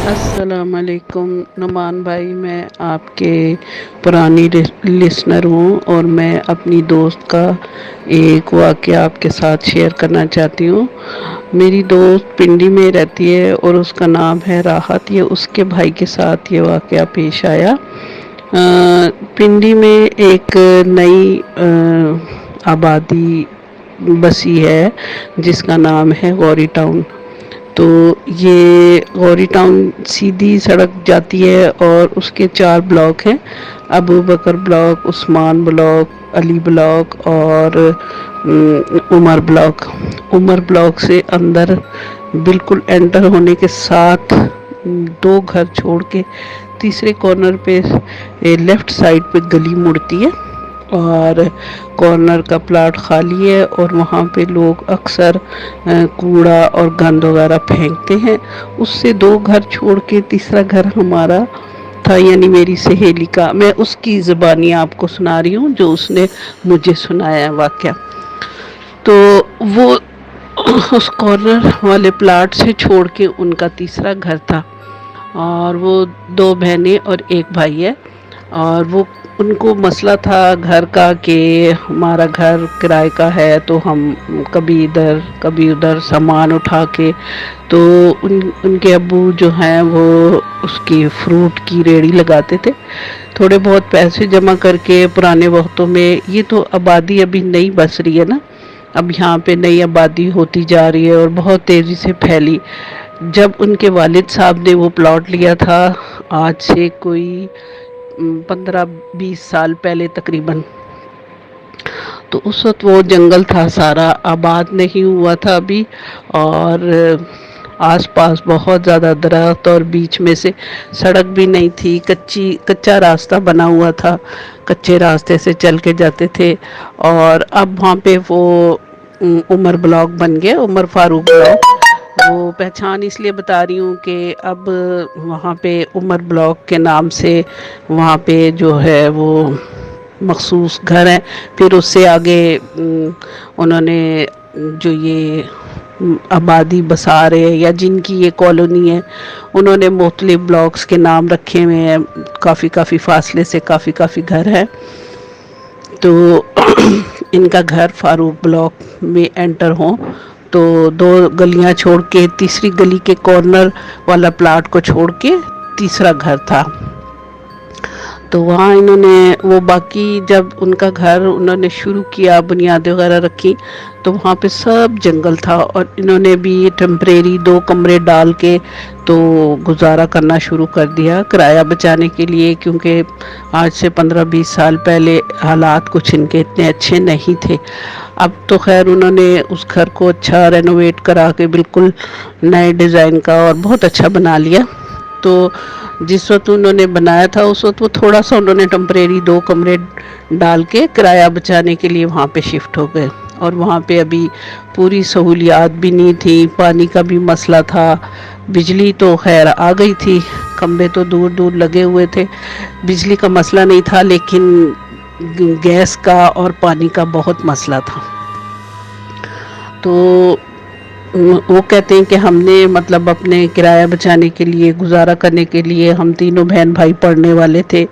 السلام علیکم نعمان بھائی، میں آپ کے پرانی لسنر ہوں اور میں اپنی دوست کا ایک واقعہ آپ کے ساتھ شیئر کرنا چاہتی ہوں۔ میری دوست پنڈی میں رہتی ہے اور اس کا نام ہے راحت۔ یہ اس کے بھائی کے ساتھ یہ واقعہ پیش آیا۔ پنڈی میں ایک نئی آبادی بسی ہے جس کا نام ہے غوری ٹاؤن۔ تو یہ غوری ٹاؤن سیدھی سڑک جاتی ہے اور اس کے 4 بلاک ہیں: ابو بکر بلاک، عثمان بلاک، علی بلاک اور عمر بلاک۔ عمر بلاک سے اندر بالکل انٹر ہونے کے ساتھ 2 گھر چھوڑ کے تیسرے کارنر پہ لیفٹ سائڈ پہ گلی مڑتی ہے اور کارنر کا پلاٹ خالی ہے اور وہاں پہ لوگ اکثر کوڑا اور گند وغیرہ پھینکتے ہیں۔ اس سے 2 گھر چھوڑ کے تیسرا گھر ہمارا تھا، یعنی میری سہیلی کا۔ میں اس کی زبانی آپ کو سنا رہی ہوں جو اس نے مجھے سنایا واقعہ۔ تو وہ اس کارنر والے پلاٹ سے چھوڑ کے ان کا تیسرا گھر تھا اور وہ 2 بہنیں اور 1 بھائی ہے، اور وہ ان کو مسئلہ تھا گھر کا کہ ہمارا گھر کرائے کا ہے تو ہم کبھی ادھر کبھی ادھر سامان اٹھا کے، تو ان کے ابو جو ہیں وہ اس کی فروٹ کی ریڑھی لگاتے تھے۔ تھوڑے بہت پیسے جمع کر کے پرانے وقتوں میں، یہ تو آبادی ابھی نئی بس رہی ہے نا، اب یہاں پہ نئی آبادی ہوتی جا رہی ہے اور بہت تیزی سے پھیلی۔ جب ان کے والد صاحب نے وہ پلاٹ لیا تھا، آج سے کوئی 15-20 سال پہلے تقریباً، تو اس وقت وہ جنگل تھا، سارا آباد نہیں ہوا تھا ابھی، اور آس پاس بہت زیادہ درخت اور بیچ میں سے سڑک بھی نہیں تھی، کچا راستہ بنا ہوا تھا، کچے راستے سے چل کے جاتے تھے۔ اور اب وہاں پہ وہ عمر بلاک بن گیا، عمر فاروق بلاک۔ وہ پہچان اس لیے بتا رہی ہوں کہ اب وہاں پہ عمر بلاک کے نام سے وہاں پہ جو ہے وہ مخصوص گھر ہیں۔ پھر اس سے آگے انہوں نے جو یہ آبادی بسا رہے ہیں یا جن کی یہ کالونی ہے، انہوں نے مختلف بلاکس کے نام رکھے ہوئے ہیں، کافی فاصلے سے کافی گھر ہیں۔ تو ان کا گھر فاروق بلاک میں انٹر ہوں تو 2 گلیاں چھوڑ کے تیسری گلی کے کارنر والا پلاٹ کو چھوڑ کے تیسرا گھر تھا۔ تو وہاں انہوں نے وہ باقی جب ان کا گھر انہوں نے شروع کیا، بنیادیں وغیرہ رکھی، تو وہاں پہ سب جنگل تھا، اور انہوں نے بھی ٹیمپریری 2 کمرے ڈال کے تو گزارا کرنا شروع کر دیا کرایہ بچانے کے لیے، کیونکہ آج سے 15-20 سال پہلے حالات کچھ ان کے اتنے اچھے نہیں تھے۔ اب تو خیر انہوں نے اس گھر کو اچھا رینوویٹ کرا کے بالکل نئے ڈیزائن کا اور بہت اچھا بنا لیا۔ تو جس وقت انہوں نے بنایا تھا اس وقت وہ تھوڑا سا انہوں نے ٹیمپریری 2 کمرے ڈال کے کرایہ بچانے کے لیے وہاں پہ شفٹ ہو گئے، اور وہاں پہ ابھی پوری سہولیات بھی نہیں تھی، پانی کا بھی مسئلہ تھا، بجلی تو خیر آ گئی تھی، کھمبے تو دور دور لگے ہوئے تھے، بجلی کا مسئلہ نہیں تھا، لیکن گیس کا اور پانی کا بہت مسئلہ تھا۔ تو وہ کہتے ہیں کہ ہم نے مطلب اپنے کرایہ بچانے کے لیے، گزارا کرنے کے لیے، ہم تینوں بہن بھائی پڑھنے والے تھے،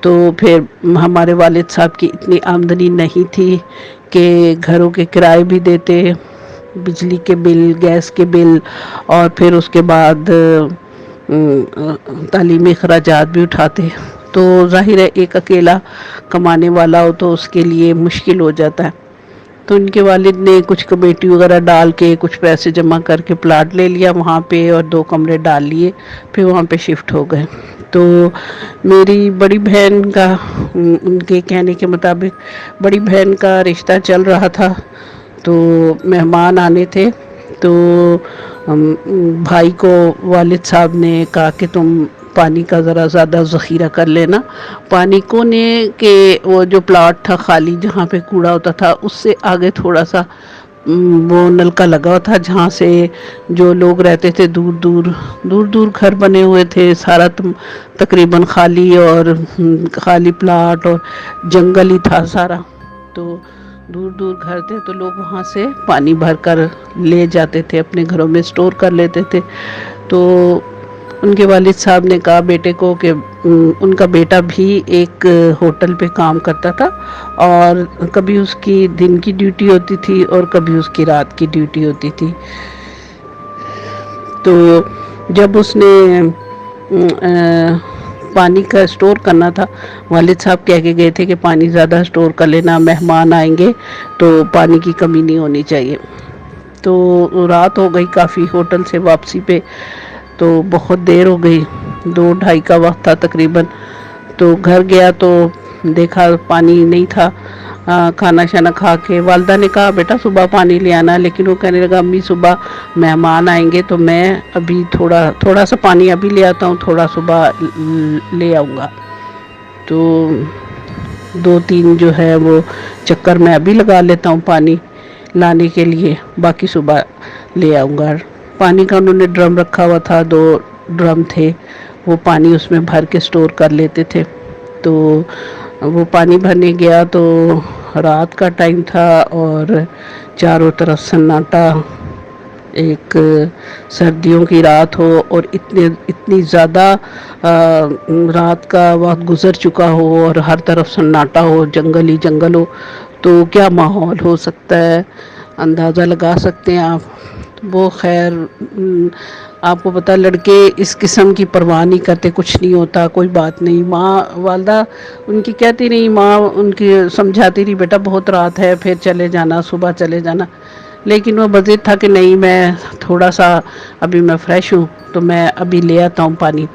تو پھر ہمارے والد صاحب کی اتنی آمدنی نہیں تھی کہ گھروں کے کرائے بھی دیتے، بجلی کے بل، گیس کے بل، اور پھر اس کے بعد تعلیمی اخراجات بھی اٹھاتے۔ تو ظاہر ہے ایک اکیلا کمانے والا ہو تو اس کے لیے مشکل ہو جاتا ہے۔ تو ان کے والد نے کچھ کمیٹی وغیرہ ڈال کے کچھ پیسے جمع کر کے پلاٹ لے لیا وہاں پہ، اور 2 کمرے ڈال لیے، پھر وہاں پہ شفٹ ہو گئے۔ تو میری بڑی بہن کا، ان کے کہنے کے مطابق بڑی بہن کا رشتہ چل رہا تھا، تو مہمان آنے تھے، تو بھائی کو والد صاحب نے کہا کہ تم پانی کا ذرا زیادہ ذخیرہ کر لینا۔ پانی کونے کے وہ جو پلاٹ تھا خالی جہاں پہ کوڑا ہوتا تھا، اس سے آگے تھوڑا سا وہ نلکا لگا ہوا تھا جہاں سے جو لوگ رہتے تھے دور دور گھر بنے ہوئے تھے، سارا تقریباً خالی اور خالی پلاٹ اور جنگل ہی تھا سارا، تو دور گھر تھے، تو لوگ وہاں سے پانی بھر کر لے جاتے تھے، اپنے گھروں میں سٹور کر لیتے تھے۔ تو ان کے والد صاحب نے کہا بیٹے کو کہ ان کا بیٹا بھی ایک ہوٹل پہ کام کرتا تھا، اور کبھی اس کی دن کی ڈیوٹی ہوتی تھی اور کبھی اس کی رات کی ڈیوٹی ہوتی تھی۔ تو جب اس نے پانی کا اسٹور کرنا تھا، والد صاحب کہہ کے گئے تھے کہ پانی زیادہ اسٹور کر لینا، مہمان آئیں گے تو پانی کی کمی نہیں ہونی چاہیے۔ تو رات ہو گئی کافی ہوٹل سے واپسی پہ، تو بہت دیر ہو گئی، 2-2:30 کا وقت تھا تقریباً۔ تو گھر گیا تو دیکھا پانی نہیں تھا۔ کھانا شانا کھا کے والدہ نے کہا بیٹا صبح پانی لے آنا، لیکن وہ کہنے لگا امی صبح مہمان آئیں گے تو میں ابھی تھوڑا سا پانی ابھی لے آتا ہوں، تھوڑا صبح لے آؤں گا۔ تو 2-3 جو ہے وہ چکر میں ابھی لگا لیتا ہوں پانی لانے کے لیے، باقی صبح لے آؤں گا۔ پانی کا انہوں نے ڈرم رکھا ہوا تھا، 2 ڈرم تھے، وہ پانی اس میں بھر کے اسٹور کر لیتے تھے۔ تو وہ پانی بھرنے گیا تو رات کا ٹائم تھا اور چاروں طرف سناٹا، ایک سردیوں کی رات ہو اور اتنی زیادہ رات کا وقت گزر چکا ہو اور ہر طرف سناٹا ہو، جنگل ہی جنگل ہو، تو کیا ماحول ہو سکتا ہے، اندازہ لگا سکتے ہیں آپ۔ وہ خیر آپ کو پتا لڑکے اس قسم کی پرواہ نہیں کرتے، کچھ نہیں ہوتا، کوئی بات نہیں۔ ماں والدہ ان کی کہتی نہیں، ماں ان کی سمجھاتی رہی بیٹا بہت رات ہے، پھر چلے جانا، صبح چلے جانا، لیکن وہ بضد تھا کہ نہیں میں تھوڑا سا ابھی میں فریش ہوں تو میں ابھی لے آتا ہوں پانی۔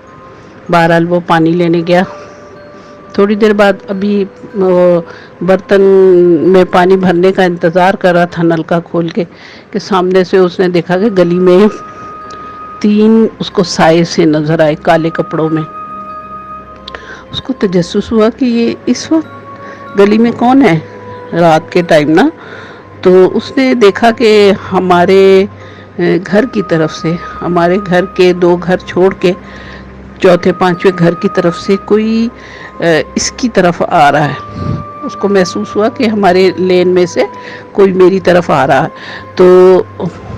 بہرحال وہ پانی لینے گیا۔ تھوڑی دیر بعد ابھی برتن میں پانی بھرنے کا انتظار کر رہا تھا نلکا کھول کے، کہ سامنے سے اس نے دیکھا کہ گلی میں 3 اس کو سائے سے نظر آئے کالے کپڑوں میں۔ اس کو تجسس ہوا کہ یہ اس وقت گلی میں کون ہے، رات کے ٹائم نا۔ تو اس نے دیکھا کہ ہمارے گھر کی طرف سے، ہمارے گھر کے 2 گھر چھوڑ کے 4تھے 5ویں گھر کی طرف سے کوئی اس کی طرف آ رہا ہے۔ اس کو محسوس ہوا کہ ہمارے لین میں سے کوئی میری طرف آ رہا ہے۔ تو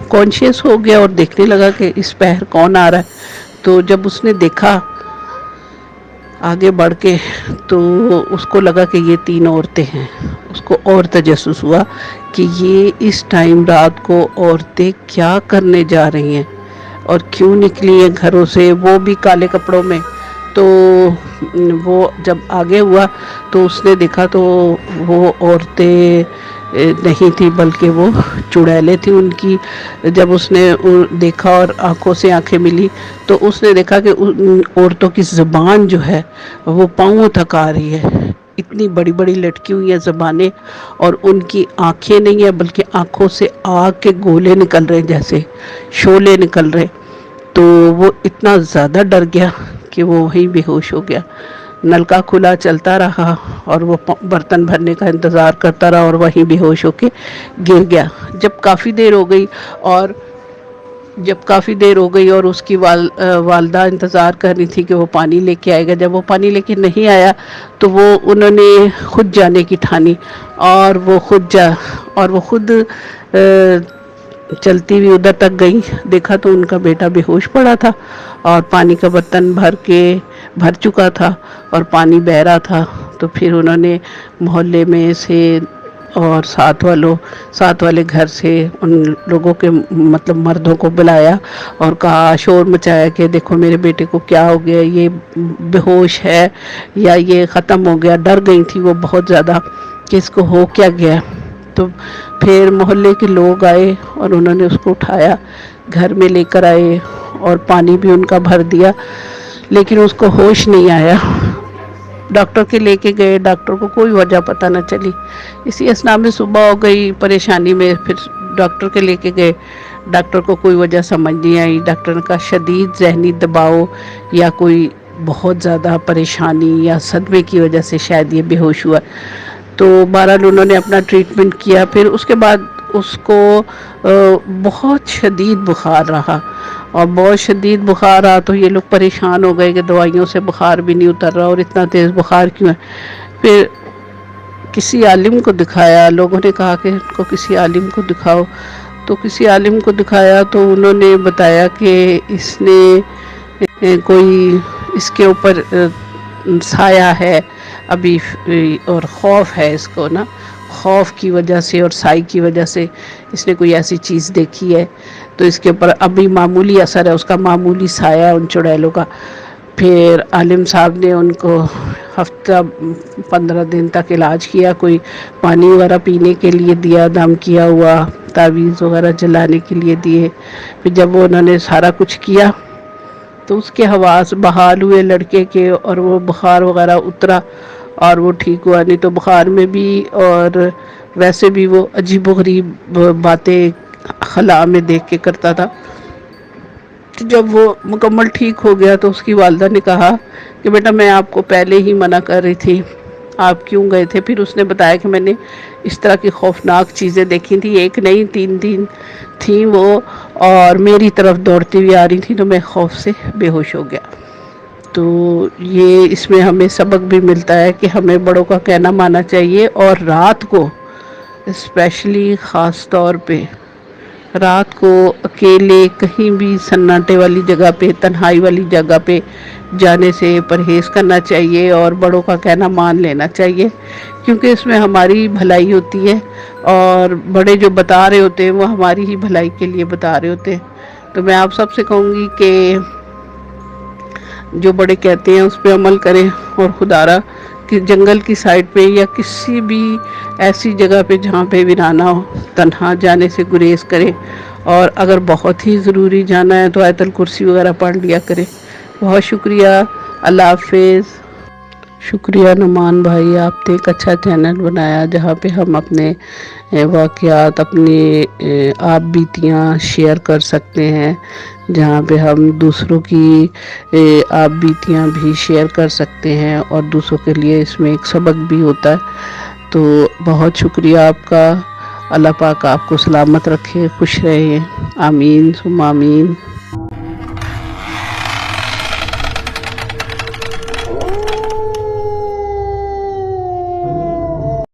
کانشیس ہو گیا اور دیکھنے لگا کہ اس پہر کون آ رہا ہے۔ تو جب اس نے دیکھا آگے بڑھ کے تو اس کو لگا کہ یہ 3 عورتیں ہیں۔ اس کو اور تجسس ہوا کہ یہ اس ٹائم رات کو عورتیں کیا کرنے جا رہی ہیں اور کیوں نکلی ہیں گھروں سے، وہ بھی کالے کپڑوں میں۔ تو وہ جب آگے ہوا تو اس نے دیکھا تو وہ عورتیں نہیں تھی بلکہ وہ چڑیلیں تھیں ان کی۔ جب اس نے دیکھا اور آنکھوں سے آنکھیں ملی تو اس نے دیکھا کہ ان عورتوں کی زبان جو ہے وہ پاؤں تک آ رہی ہے، اتنی بڑی بڑی لٹکی ہوئی ہیں زبانیں، اور ان کی آنکھیں نہیں ہیں بلکہ آنکھوں سے آگ کے گولے نکل رہے جیسے شعلے نکل رہے۔ تو وہ اتنا زیادہ ڈر گیا کہ وہ وہیں بے ہوش ہو گیا۔ نلکا کھلا چلتا رہا اور وہ برتن بھرنے کا انتظار کرتا رہا اور وہیں بے ہوش ہو کے گر گیا۔ جب کافی دیر ہو گئی اور اس کی والدہ انتظار کر رہی تھی کہ وہ پانی لے کے آئے گا، جب وہ پانی لے کے نہیں آیا تو انہوں نے خود جانے کی ٹھانی اور وہ خود چلتی ہوئی ادھر تک گئی۔ دیکھا تو ان کا بیٹا بے ہوش پڑا تھا اور پانی کا برتن بھر چکا تھا اور پانی بہہ رہا تھا۔ تو پھر انہوں نے محلے میں سے اور ساتھ والے گھر سے ان لوگوں کے مطلب مردوں کو بلایا اور کہا، شور مچایا کہ دیکھو میرے بیٹے کو کیا ہو گیا، یہ بے ہوش ہے یا یہ ختم ہو گیا۔ ڈر گئی تھی وہ بہت زیادہ کہ اس کو ہو کیا گیا۔ تو پھر محلے کے لوگ آئے اور انہوں نے اس کو اٹھایا، گھر میں لے کر آئے اور پانی بھی ان کا بھر دیا، لیکن اس کو ہوش نہیں آیا۔ ڈاکٹر کے لے کے گئے، ڈاکٹر کو کوئی وجہ پتہ نہ چلی۔ اسی اثناء میں صبح ہو گئی، پریشانی میں پھر ڈاکٹر کے لے کے گئے، ڈاکٹر کو کوئی وجہ سمجھ نہیں آئی۔ ڈاکٹر نے کہا شدید ذہنی دباؤ یا کوئی بہت زیادہ پریشانی یا صدمے کی وجہ سے شاید یہ بے ہوش ہوا۔ تو بہرحال انہوں نے اپنا ٹریٹمنٹ کیا۔ پھر اس کے بعد اس کو بہت شدید بخار رہا، اور بہت شدید بخار رہا تو یہ لوگ پریشان ہو گئے کہ دوائیوں سے بخار بھی نہیں اتر رہا اور اتنا تیز بخار کیوں ہے۔ پھر کسی عالم کو دکھایا، لوگوں نے کہا کہ ان کو کسی عالم کو دکھاؤ، تو کسی عالم کو دکھایا تو انہوں نے بتایا کہ اس نے کوئی اس کے اوپر سایہ ہے ابھی، اور خوف ہے اس کو نا، خوف کی وجہ سے اور سائی کی وجہ سے اس نے کوئی ایسی چیز دیکھی ہے، تو اس کے اوپر ابھی معمولی اثر ہے، اس کا معمولی سایہ ہے ان چڑیلوں کا۔ پھر عالم صاحب نے ان کو ہفتہ 15 دن تک علاج کیا، کوئی پانی وغیرہ پینے کے لیے دیا، دم کیا ہوا، تعویذ وغیرہ جلانے کے لیے دیے۔ پھر جب وہ انہوں نے سارا کچھ کیا تو اس کے حواس بحال ہوئے لڑکے کے، اور وہ بخار وغیرہ اترا اور وہ ٹھیک ہوا۔ نہیں تو بخار میں بھی اور ویسے بھی وہ عجیب و غریب باتیں خلا میں دیکھ کے کرتا تھا۔ جب وہ مکمل ٹھیک ہو گیا تو اس کی والدہ نے کہا کہ بیٹا میں آپ کو پہلے ہی منع کر رہی تھی، آپ کیوں گئے تھے؟ پھر اس نے بتایا کہ میں نے اس طرح کی خوفناک چیزیں دیکھی تھی، ایک نہیں 3 تھیں وہ، اور میری طرف دوڑتی ہوئی آ رہی تھی، تو میں خوف سے بے ہوش ہو گیا۔ تو یہ اس میں ہمیں سبق بھی ملتا ہے کہ ہمیں بڑوں کا کہنا ماننا چاہیے، اور رات کو اسپیشلی خاص طور پہ رات کو اکیلے کہیں بھی سناٹے والی جگہ پہ، تنہائی والی جگہ پہ جانے سے پرہیز کرنا چاہیے، اور بڑوں کا کہنا مان لینا چاہیے، کیونکہ اس میں ہماری بھلائی ہوتی ہے، اور بڑے جو بتا رہے ہوتے ہیں وہ ہماری ہی بھلائی کے لیے بتا رہے ہوتے ہیں۔ تو میں آپ سب سے کہوں گی کہ جو بڑے کہتے ہیں اس پہ عمل کریں، اور خدا را کہ جنگل کی سائڈ پہ یا کسی بھی ایسی جگہ پہ جہاں پہ ویرانہ ہو، تنہا جانے سے گریز کرے، اور اگر بہت ہی ضروری جانا ہے تو آیت الکرسی وغیرہ پڑھ لیا کرے۔ بہت شکریہ، اللہ حافظ۔ شکریہ نعمان بھائی، آپ نے ایک اچھا چینل بنایا جہاں پہ ہم اپنے واقعات، اپنی آپ بیتیاں شیئر کر سکتے ہیں، جہاں پہ ہم دوسروں کی آپ بیتیاں بھی شیئر کر سکتے ہیں، اور دوسروں کے لیے اس میں ایک سبق بھی ہوتا ہے۔ تو بہت شکریہ آپ کا، اللہ پاک آپ کو سلامت رکھے، خوش رہے، آمین ثم آمین۔